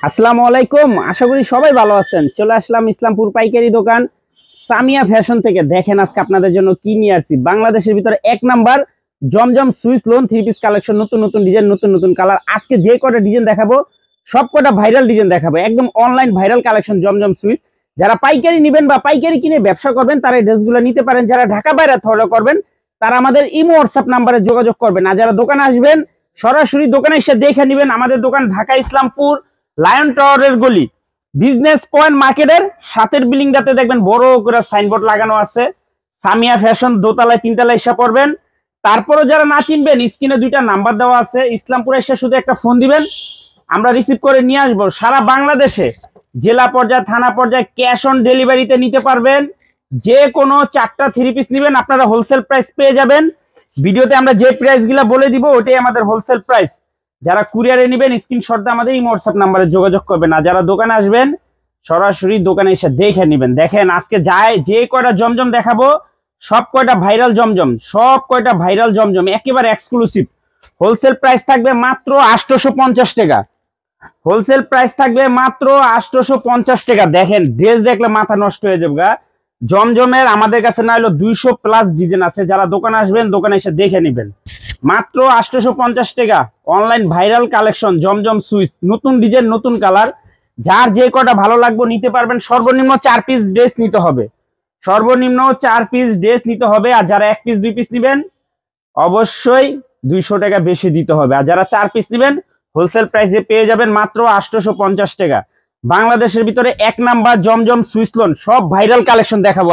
আসসালামু আলাইকুম, আশা করি সবাই ভালো আছেন। চলে আসলাম ইসলামপুর পাইকারি দোকান সামিয়া ফ্যাশন থেকে। দেখেন আজকে আপনাদের জন্য কি নিয়ে আসছি। বাংলাদেশের ভিতরে এক number Zamzam Swiss lawn three piece collection, নতুন নতুন ডিজাইন, নতুন নতুন কালার। আজকে যে কটা ডিজাইন দেখাবো সব কটা ভাইরাল ডিজাইন দেখাবো, একদম অনলাইন ভাইরাল কালেকশন জমজম সুইস। যারা পাইকারি নেবেন বা পাইকারি কিনে ব্যবসা করবেন তারা এই ড্রেসগুলো নিতে পারেন। যারা ঢাকা বাইরে ফলো করবেন তারা আমাদের ইমো হোয়াটসঅ্যাপ নাম্বারে যোগাযোগ করবেন। আর যারা দোকানে আসবেন সরাসরি দোকানে এসে দেখে নেবেন। আমাদের দোকান ঢাকা ইসলামপুর লায়ন টাওয়ারের গলি, বিজনেস পয়েন্ট মার্কেটের সাথের বিল্ডিংটাতে দেখবেন বড় করে সাইনবোর্ড লাগানো আছে সামিয়া ফ্যাশন। দোতলায় তিনতলায় এসে পড়বেন। তারপরে যারা না চিনবেন স্ক্রিনে দুইটা নাম্বার দেওয়া আছে, ইসলামপুরে এসে শুধু একটা ফোন দিবেন, আমরা রিসিভ করে নিয়ে আসবো। সারা বাংলাদেশে জেলা পর্যায়ে থানা পর্যায়ে ক্যাশ অন ডেলিভারিতে নিতে পারবেন। যে কোনো 4টা থ্রি পিস নেবেন আপনারা হোলসেল প্রাইস পেয়ে যাবেন। ভিডিওতে আমরা যে প্রাইস গুলা বলে দিব ওটাই আমাদের হোলসেল প্রাইস। যারা কুরিয়ারে নেবেন স্ক্রিনশট দিয়ে আমাদের এই হোয়াটসঅ্যাপ নাম্বারে যোগাযোগ করবেন। আর যারা দোকানে আসবেন সরাসরি দোকানে এসে দেখে নেবেন। দেখেন আজকে যে কয়টা জমজম দেখাবো সব কয়টা ভাইরাল জমজম, সব কয়টা ভাইরাল জমজম একেবারে এক্সক্লুসিভ। হোলসেল প্রাইস থাকবে মাত্র 850 টাকা। হোলসেল প্রাইস থাকবে মাত্র 850 টাকা। দেখেন ড্রেস দেখলে মাথা নষ্ট হয়ে যাবে গা। জমজমের আমাদের কাছে না হলো 200+ ডিজাইন আছে। যারা দোকানে আসবেন দোকানে এসে দেখে নেবেন। মাত্র 850 টাকা অনলাইন ভাইরাল কালেকশন জমজম সুইচ, নতুন ডিজাইন নতুন কালার। যার যে কটা ভালো লাগবে নিতে পারবেন। সর্বনিম্ন 4 পিস ড্রেস নিতে হবে, সর্বনিম্ন 4 পিস ড্রেস নিতে হবে। আর যারা 1 পিস 2 পিস নেবেন অবশ্যই 200 টাকা বেশি দিতে হবে। আর যারা 4 পিস নেবেন হোলসেল প্রাইসে পেয়ে যাবেন মাত্র 850 টাকা। বাংলাদেশের ভিতরে এক নাম্বার জমজম সুইচ লোন। সব ভাইরাল কালেকশন দেখাবো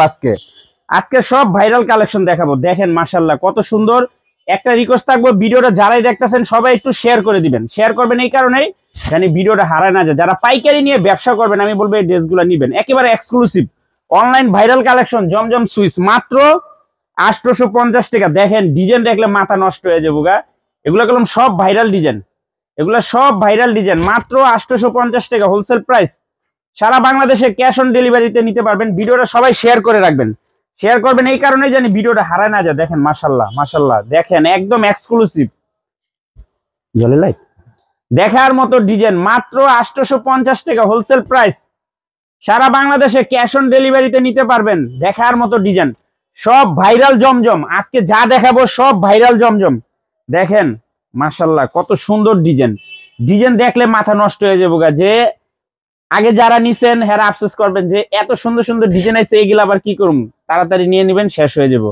আজকে সব ভাইরাল কালেকশন দেখাবো। দেখেন মাশাআল্লাহ কত সুন্দর। একটা রিকোয়েস্ট থাকবো, ভিডিওটা যারাই দেখতেছেন সবাই একটু শেয়ার করে দিবেন। শেয়ার করবেন এই কারণেই জানি ভিডিওটা হারায় না যায়। যারা পাইকারি নিয়ে ব্যবসা করবেন আমি বলবো এই ড্রেসগুলো নিবেন, একেবারে এক্সক্লুসিভ অনলাইন ভাইরাল কালেকশন জমজম সুইচ মাত্র 850 টাকা। দেখেন ডিজাইন দেখলে মাথা নষ্ট হয়ে যাবো গা। এগুলো কলম সব ভাইরাল ডিজাইন, এগুলো সব ভাইরাল ডিজাইন। মাত্র 850 টাকা হোলসেল প্রাইস। সারা বাংলাদেশে ক্যাশ অন ডেলিভারিতে নিতে পারবেন। ভিডিওটা সবাই শেয়ার করে রাখবেন, শেয়ার করবেন এই কারণেই জানি ভিডিওটা হারায় না যায়। দেখেন মাশাআল্লাহ মাশাআল্লাহ, দেখেন একদম এক্সক্লুসিভ জলে লাইট দেখার মতো ডিজাইন। মাত্র 850 টাকা হোলসেল প্রাইস। সারা বাংলাদেশে ক্যাশ অন ডেলিভারিতে নিতে পারবেন। দেখার মতো ডিজাইন, সব ভাইরাল জমজম। আজকে যা দেখাবো সব ভাইরাল জমজম। দেখেন মাশাআল্লাহ কত সুন্দর ডিজাইন। ডিজাইন দেখলে মাথা নষ্ট হয়ে যাবো গা। যে আগে যারা নিছেন হ্যাঁ আফসোস করবেন যে এত সুন্দর সুন্দর ডিজাইন আছে, এগুলো আবার কি করুন, তাড়াতাড়ি নিয়ে নেবেন, শেষ হয়ে যাব।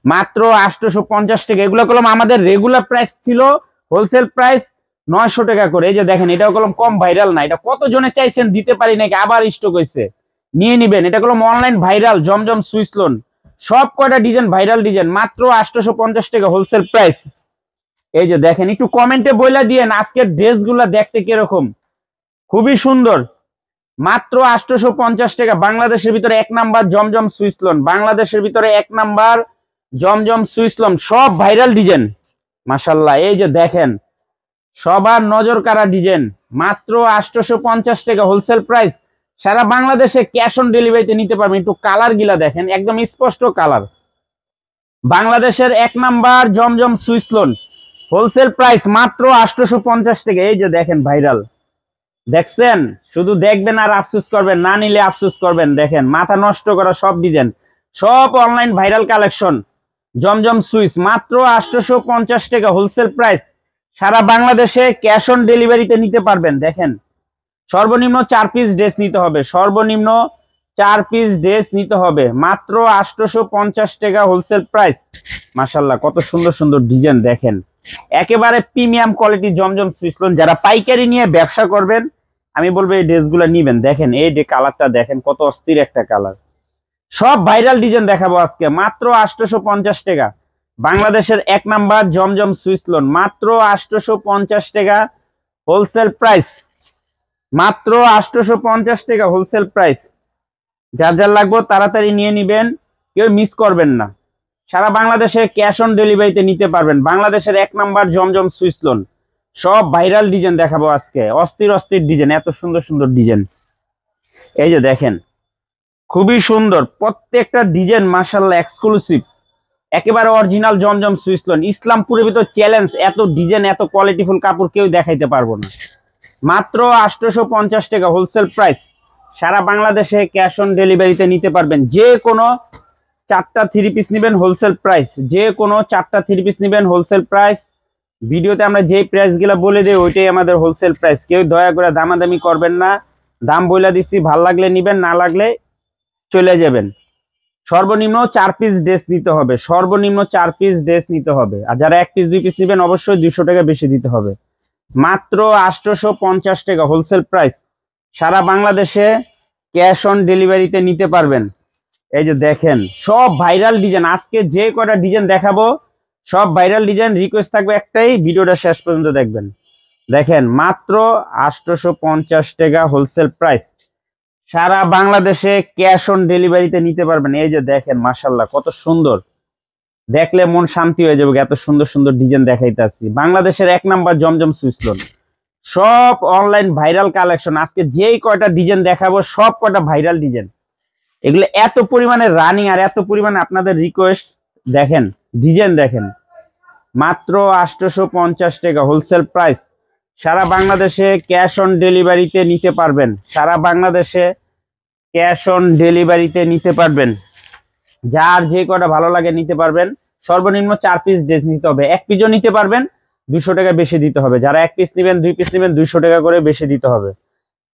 মাত্র 850 টাকা। এগুলো কলম আমাদের রেগুলার প্রাইস ছিল হোলসেল প্রাইস 900 টাকা করে। এই যে দেখেন এটাও কলম কম ভাইরাল না। এটা কত জনে চাইছেন দিতে পারি নাকি, আবার স্টক হয়েছে, নিয়ে নিবেন। এটা কলম অনলাইন ভাইরাল জমজম সুইচ লোন। সব কয়টা ডিজাইন ভাইরাল ডিজাইন। মাত্র 850 টাকা হোলসেল প্রাইস। এই যে দেখেন একটু কমেন্টে বইলা দিয়েন আজকের ড্রেসগুলো দেখতে কিরকম। খুবই সুন্দর। মাত্র 850 টাকা। বাংলাদেশের ভিতরে এক নাম্বার জমজম সুইচ লোন, বাংলাদেশের ভিতরে এক নাম্বার জমজম সুইচ লোন। সব ভাইরাল ডিজাইন মাশাআল্লাহ। এই যে দেখেন সবার নজর কাড়া ডিজাইন। মাত্র 850 টাকা হোলসেল প্রাইস। সারা বাংলাদেশে ক্যাশ অন ডেলিভারিতে নিতে পারবেন। একটু কালার গিলা দেখেন একদম স্পষ্ট কালার। বাংলাদেশের এক নাম্বার জমজম সুইচ লোন হোলসেল প্রাইস মাত্র 850 টাকা। এই যে দেখেন ভাইরাল, দেখছেন? শুধু দেখবেন আর আফসোস করবেন, না নিলে আফসোস করবেন। দেখেন মাথা নষ্ট করা সব ডিজাইন, সব অনলাইন ভাইরাল কালেকশন জমজম সুইচ মাত্র 850 টাকা হোলসেল প্রাইস। সারা বাংলাদেশে ক্যাশ অন ডেলিভারিতে নিতে পারবেন। দেখেন সর্বনিম্ন 4 পিস ড্রেস নিতে হবে, সর্বনিম্ন 4 পিস ড্রেস নিতে হবে। মাত্র 850 টাকা হোলসেল প্রাইস। মাশাআল্লাহ কত সুন্দর সুন্দর ডিজাইন। দেখেন একেবারে প্রিমিয়াম কোয়ালিটি জমজম সুইচ লোন। যারা পাইকারি নিয়ে ব্যবসা করবেন আমি বলবো এই ড্রেসগুলো নিবেন। দেখেন এই যে কালারটা দেখেন কত অস্থির একটা কালার। সব ভাইরাল ডিজাইন দেখাবো আজকে। মাত্র 850 টাকা। বাংলাদেশের এক নাম্বার জমজম সুইচ লোন মাত্র 850 টাকা হোলসেল প্রাইস। মাত্র 850 টাকা হোলসেল প্রাইস। যার যার লাগবে তাড়াতাড়ি নিয়ে নিবেন, কেউ মিস করবেন না। সারা বাংলাদেশে ক্যাশ অন ডেলিভারিতে নিতে পারবেন। বাংলাদেশের এক নাম্বার জমজম সুইচ লোন। সব ভাইরাল ডিজাইন দেখাবো আজকে, অস্থির অস্থির ডিজাইন, এত সুন্দর সুন্দর ডিজাইন। এই যে দেখেন খুবই সুন্দর প্রত্যেকটা ডিজাইন মাশাআল্লাহ এক্সক্লুসিভ। একেবারে অরিজিনাল জমজম সুইচ লোন। ইসলামপুরের ভিতর চ্যালেঞ্জ, এত ডিজাইন এত কোয়ালিটিফুল কাপড় কেউ দেখাইতে পারবো না। মাত্র 850 টাকা হোলসেল প্রাইস। সারা বাংলাদেশে ক্যাশ অন ডেলিভারিতে নিতে পারবেন। যে কোনো 4টা 3 পিস নেবেন হোলসেল প্রাইস, যে কোনো 4টা 3 পিস নেবেন হোলসেল প্রাইস। ভিডিওতে আমরা যে প্রাইসগুলো বলে দিই ওইটাই আমাদের হোলসেল প্রাইস। কেউ দয়া করে দামাদামি করবেন না, দাম বইলা দিচ্ছি, ভাল লাগলে নিবেন, না লাগলে চলে যাবেন। সর্বনিম্ন 4 পিস ড্রেস নিতে হবে, সর্বনিম্ন 4 পিস ড্রেস নিতে হবে। আর যারা 1 পিস 2 পিস নেবেন অবশ্যই 200 টাকা বেশি দিতে হবে। মাত্র 850 টাকা হোলসেল প্রাইস। সারা বাংলাদেশে ক্যাশ অন ডেলিভারিতে নিতে পারবেন। এই যে দেখেন সব ভাইরাল ডিজাইন, আজকে যে কটা ডিজাইন দেখাবো সব ভাইরাল ডিজাইন। রিকোয়েস্ট থাকবে একটাই, ভিডিওটা শেষ পর্যন্ত দেখবেন। দেখেন মাত্র 850 টাকা হোলসেল প্রাইস। সারা বাংলাদেশে ক্যাশ অন ডেলিভারিতে নিতে পারবেন। এই যে দেখেন মাশাআল্লাহ কত সুন্দর, দেখলে মন শান্তি হয়ে যাবে। এত সুন্দর সুন্দর ডিজাইন দেখাইতেছি। বাংলাদেশের 1 নাম্বার জমজম সুইস লোন, সব অনলাইন ভাইরাল কালেকশন। আজকে যেই কয়টা ডিজাইন দেখাবো সব কয়টা ভাইরাল ডিজাইন। এগুলো এত পরিমাণে রানিং আর এত পরিমাণে আপনাদের রিকোয়েস্ট। দেখেন ডিজাইন দেখেন, মাত্র 850 টাকা হোলসেল প্রাইস। সারা বাংলাদেশে ক্যাশ অন ডেলিভারিতে নিতে পারবেন, সারা বাংলাদেশে ক্যাশ অন ডেলিভারিতে নিতে পারবেন। যার যে কটা ভালো লাগে নিতে পারবেন। সর্বনিম্ন 4 পিস ড্রেস নিতে হবে। 1 পিসও নিতে পারবেন, 200 টাকা বেশি দিতে হবে। যারা 1 পিস নেবেন 2 পিস নেবেন 200 টাকা করে বেশি দিতে হবে।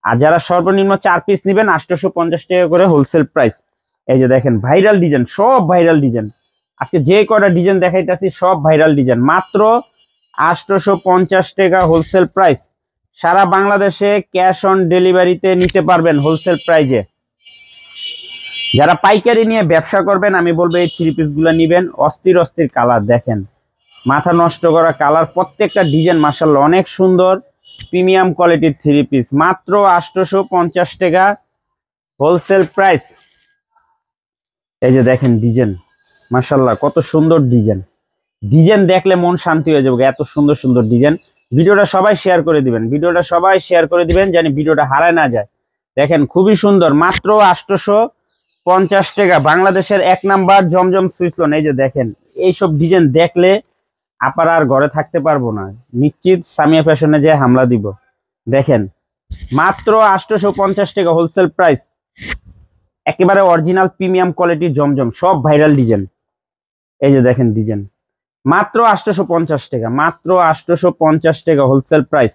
আর যারা সর্বনিম্ন 4 পিস নেবেন 850 টাকা করে হোলসেল প্রাইস। এই যে দেখেন ভাইরাল ডিজাইন, সব ভাইরাল ডিজাইন। আজকে যে কটা ডিজাইন দেখাইতেছি সব ভাইরাল ডিজাইন। মাত্র 850 টাকা হোলসেল প্রাইস। সারা বাংলাদেশে ক্যাশ অন ডেলিভারিতে নিতে পারবেন হোলসেল প্রাইজে। যারা পাইকারি নিয়ে ব্যবসা করবেন আমি বলবো এই 3 পিস গুলো নিবেন। অস্থির অস্থির কালার, দেখেন মাথা নষ্ট করা কালার, প্রত্যেকটা ডিজাইন মাশাআল্লাহ অনেক সুন্দর। প্রিমিয়াম কোয়ালিটির 3 পিস, মাত্র 850 টাকা হোলসেল প্রাইস। এই যে দেখেন ডিজাইন মাশাআল্লাহ কত সুন্দর ডিজাইন, ডিজাইন দেখলে মন শান্তি হয়ে যাবে। এত সুন্দর সুন্দর ডিজাইন। ভিডিওটা সবাই শেয়ার করে দিবেন, ভিডিওটা সবাই শেয়ার করে দিবেন যেন ভিডিওটা হারায় না যায়। দেখেন খুবই সুন্দর, মাত্র 850 টাকা। বাংলাদেশের 1 নাম্বার জমজম সুইস লোন। এই যে দেখেন এইসব ডিজাইন দেখলে আপার আর ঘরে থাকতে পারবো না, নিশ্চিত সামিয়া ফ্যাশনে যে হামলা দিব। দেখেন মাত্র 850 টাকা হোলসেল প্রাইস। একেবারে অরিজিনাল প্রিমিয়াম কোয়ালিটির জমজম, সব ভাইরাল ডিজাইন। এই যে দেখেন ডিজাইন, মাত্র 850 টাকা, মাত্র 850 টাকা হোলসেল প্রাইস।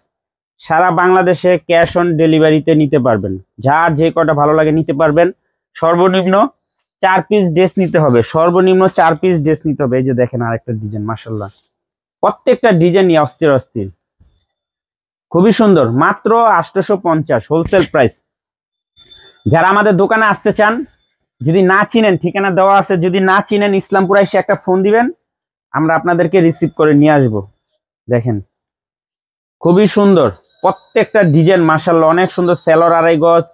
সারা বাংলাদেশে ক্যাশ অন ডেলিভারিতে নিতে পারবেন। যার যে কটা ভালো লাগে নিতে পারবেন। সর্বনিম্ন 4 পিস ড্রেস নিতে হবে, সর্বনিম্ন 4 পিস ড্রেস নিতে হবে। এই যে দেখেন আরেকটা ডিজাইন মাশাআল্লাহ, প্রত্যেকটা ডিজাইনই অস্থির অস্থির, খুবই সুন্দর। মাত্র 850 হোলসেল প্রাইস। যারা আমাদের দোকানে আসতে চান, যদি না চিনেন ঠিকানা দেওয়া আছে, যদি না চিনেন ইসলামপুর এসে একটা ফোন দিবেন, আমরা আপনাদেরকে রিসিভ করে নিয়ে আসবো। দেখেন খুবই সুন্দর প্রত্যেকটা ডিজাইন মাশাআল্লাহ অনেক সুন্দর। সেলর 2.5 গজ,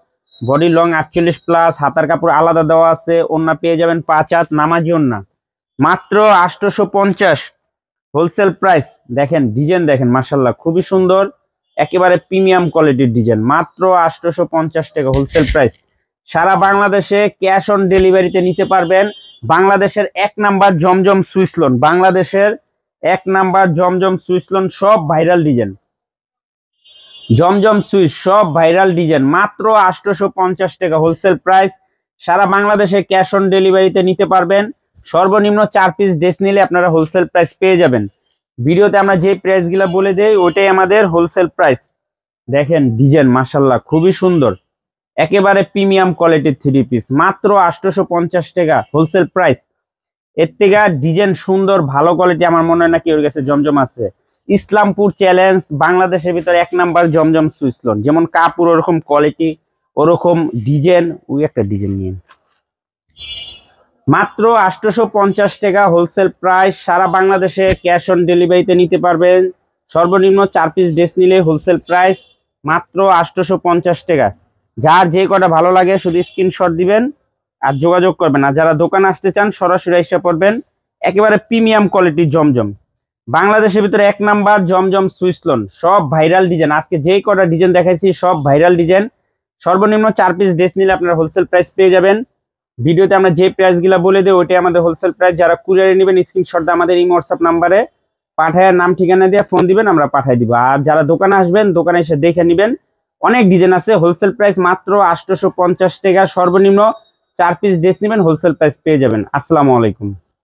বডি লং 48 প্লাস, হাতার কাপড় আলাদা দেওয়া আছে। ওন্না পেয়ে যাবেন 5 হাত নামাজি ওন্না। মাত্র 850 হোলসেল প্রাইস। দেখেন ডিজাইন দেখেন মাশাআল্লাহ খুবই সুন্দর, একেবারে প্রিমিয়াম কোয়ালিটির ডিজাইন। মাত্র 850 টাকা হোলসেল প্রাইস। সারা বাংলাদেশে ক্যাশ অন ডেলিভারিতে নিতে পারবেন। বাংলাদেশের 1 নাম্বার জমজম সুইস লোন, বাংলাদেশের 1 নাম্বার জমজম সুইস লোন, সব ভাইরাল ডিজাইন। জমজম সুইস সব ভাইরাল ডিজাইন। মাত্র 850 টাকা হোলসেল প্রাইস। সারা বাংলাদেশে ক্যাশ অন ডেলিভারিতে নিতে পারবেন। সর্বনিম্ন 4 পিস ড্রেস নিলে আপনারা হোলসেল প্রাইস পেয়ে যাবেন। ভিডিওতে আমরা যে প্রাইসগুলো বলে দেই ওইটাই আমাদের হোলসেল প্রাইস। দেখেন ডিজাইন মাশাআল্লাহ খুবই সুন্দর, একেবারে প্রিমিয়াম কোয়ালিটির 3 পিস। মাত্র 850 টাকা হোলসেল প্রাইস। এর থেকে ডিজাইন সুন্দর ভালো কোয়ালিটি আমার মনে হয় না কি ওর কাছে জমজম আছে। ইসলামপুর চ্যালেঞ্জ, বাংলাদেশের ভিতরে 1 নাম্বার জমজম সুইস লোন। যেমন কাপড় ওরকম কোয়ালিটি, ওরকম ডিজাইন। ওই একটা ডিজাইন নিয়ে মাত্র 850 টাকা হোলসেল প্রাইস। সারা বাংলাদেশে ক্যাশ অন ডেলিভারিতে নিতে পারবেন। সর্বনিম্ন 4 পিস ড্রেস নিলে হোলসেল প্রাইস মাত্র 850 টাকা। যার যে কটা ভালো লাগে শুধু স্ক্রিনশট দিবেন আর যোগাযোগ করবেন। আর যারা দোকানে আসতে চান সরাসরি এসে পড়বেন। একেবারে প্রিমিয়াম কোয়ালিটির জমজম, বাংলাদেশের ভিতরে 1 নাম্বার জমজম সুইস লোন, সব ভাইরাল ডিজাইন। আজকে যেই কটা ডিজাইন দেখাইছি সব ভাইরাল ডিজাইন। সর্বনিম্ন 4 পিস ড্রেস নিলে আপনারা হোলসেল প্রাইস পেয়ে যাবেন। ভিডিওতে আমরা যে প্রাইসগুলো বলে দিই ওইটাই আমাদের হোলসেল প্রাইস। যারা কুরিয়ারে নেবেন স্ক্রিনশট দিয়ে আমাদের এই হোয়াটসঅ্যাপ নাম্বারে পাঠায় নাম ঠিকানা দিয়ে ফোন দিবেন, আমরা পাঠাই দিব। আর যারা দোকানে আসবেন, দোকানে এসে দেখে নেবেন, অনেক ডিজাইন আছে। হোলসেল প্রাইস মাত্র 850 টাকা, সর্বনিম্ন 4 পিস ড্রেস নেবেন, হোলসেল প্রাইস পেয়ে যাবেন। আসসালামু আলাইকুম।